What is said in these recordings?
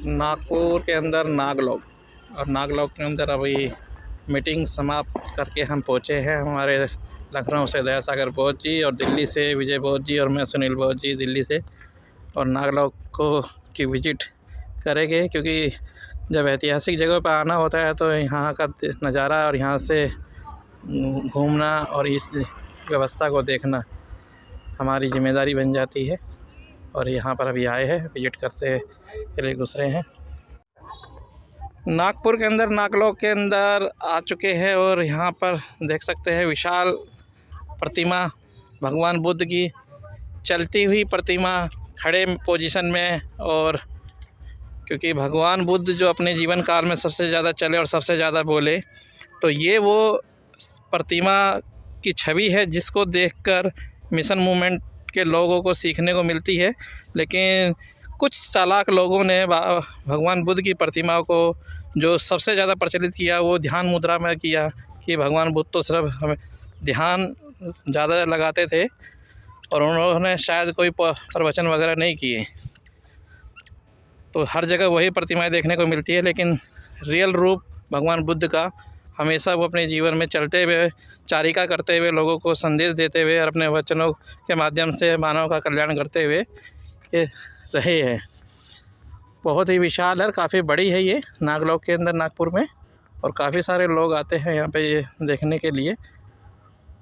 नागपुर के अंदर नागलोक, और नागलोक के अंदर अभी मीटिंग समाप्त करके हम पहुँचे हैं। हमारे लखनऊ से दया सागर बोस जी, और दिल्ली से विजय बोस जी, और मैं सुनील बोस जी दिल्ली से। और नागलोक को की विज़िट करेंगे, क्योंकि जब ऐतिहासिक जगह पर आना होता है तो यहाँ का नज़ारा और यहाँ से घूमना और इस व्यवस्था को देखना हमारी ज़िम्मेदारी बन जाती है। और यहाँ पर अभी आए हैं, विज़िट करते के लिए गुजरे हैं। नागपुर के अंदर नागलोक के अंदर आ चुके हैं, और यहाँ पर देख सकते हैं विशाल प्रतिमा भगवान बुद्ध की, चलती हुई प्रतिमा खड़े पोजीशन में। और क्योंकि भगवान बुद्ध जो अपने जीवन काल में सबसे ज़्यादा चले और सबसे ज़्यादा बोले, तो ये वो प्रतिमा की छवि है जिसको देखकर मिशन मूवमेंट के लोगों को सीखने को मिलती है। लेकिन कुछ चालाक लोगों ने भगवान बुद्ध की प्रतिमा को जो सबसे ज़्यादा प्रचलित किया वो ध्यान मुद्रा में किया, कि भगवान बुद्ध तो सिर्फ हमें ध्यान ज़्यादा लगाते थे, और उन्होंने शायद कोई प्रवचन वगैरह नहीं किए। तो हर जगह वही प्रतिमाएं देखने को मिलती है, लेकिन रियल रूप भगवान बुद्ध का हमेशा वो अपने जीवन में चलते हुए, चारिका करते हुए, लोगों को संदेश देते हुए और अपने वचनों के माध्यम से मानव का कल्याण करते हुए ये रहे हैं। बहुत ही विशाल है, काफ़ी बड़ी है ये नागलोक के अंदर नागपुर में, और काफ़ी सारे लोग आते हैं यहाँ पे ये देखने के लिए।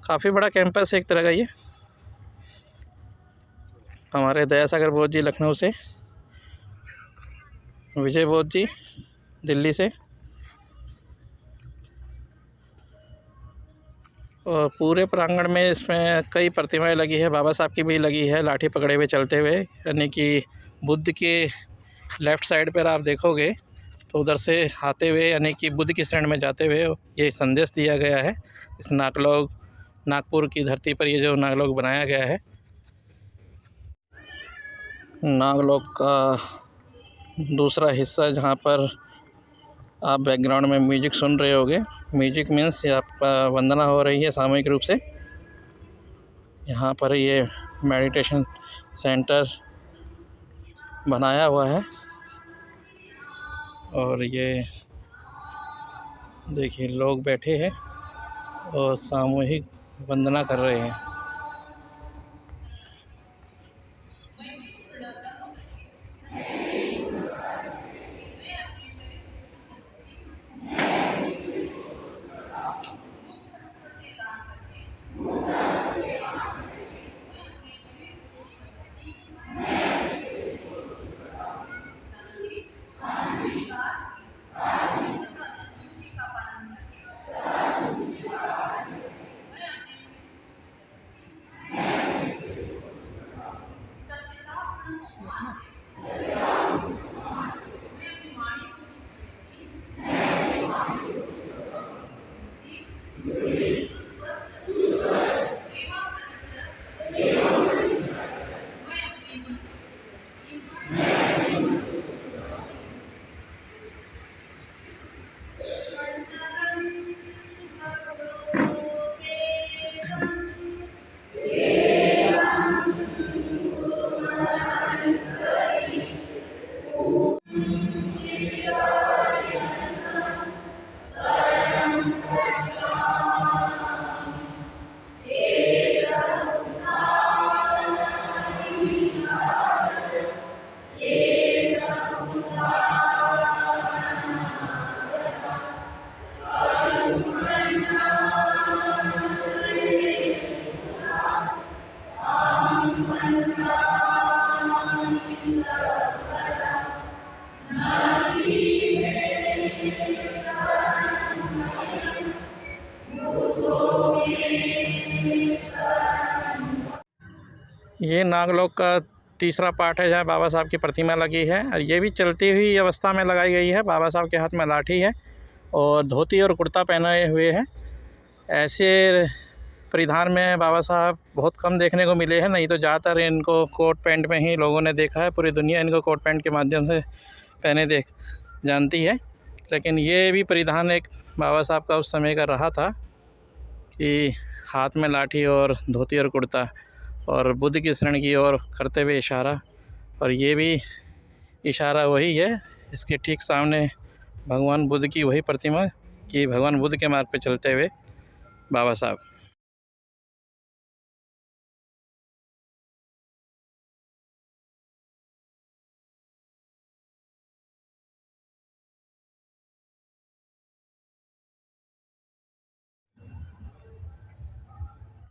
काफ़ी बड़ा कैंपस है एक तरह का ये। हमारे दया सागर बोस जी लखनऊ से, विजय बोस जी दिल्ली से, और पूरे प्रांगण में इसमें कई प्रतिमाएं लगी है। बाबा साहब की भी लगी है, लाठी पकड़े हुए चलते हुए, यानी कि बुद्ध के लेफ़्ट साइड पर आप देखोगे तो उधर से आते हुए, यानी कि बुद्ध की शरण में जाते हुए ये संदेश दिया गया है। इस नागपुर की धरती पर ये जो नागलोक बनाया गया है। नागलोक का दूसरा हिस्सा जहाँ पर आप बैकग्राउंड में म्यूजिक सुन रहे होगे, म्यूजिक मीन्स आपका वंदना हो रही है सामूहिक रूप से। यहाँ पर ये मेडिटेशन सेंटर बनाया हुआ है, और ये देखिए लोग बैठे हैं और सामूहिक वंदना कर रहे हैं। ये नागलोक का तीसरा पार्ट है जहाँ बाबा साहब की प्रतिमा लगी है, और ये भी चलती हुई अवस्था में लगाई गई है। बाबा साहब के हाथ में लाठी है और धोती और कुर्ता पहने हुए हैं। ऐसे परिधान में बाबा साहब बहुत कम देखने को मिले हैं, नहीं तो ज़्यादातर इनको कोट पैंट में ही लोगों ने देखा है। पूरी दुनिया इनको कोट पैंट के माध्यम से पहने जानती है। लेकिन ये भी परिधान एक बाबा साहब का उस समय का रहा था कि हाथ में लाठी और धोती और कुर्ता, और बुद्ध की शरण की ओर करते हुए इशारा। और ये भी इशारा वही है इसके ठीक सामने भगवान बुद्ध की वही प्रतिमा कि भगवान बुद्ध के मार्ग पे चलते हुए बाबा साहब।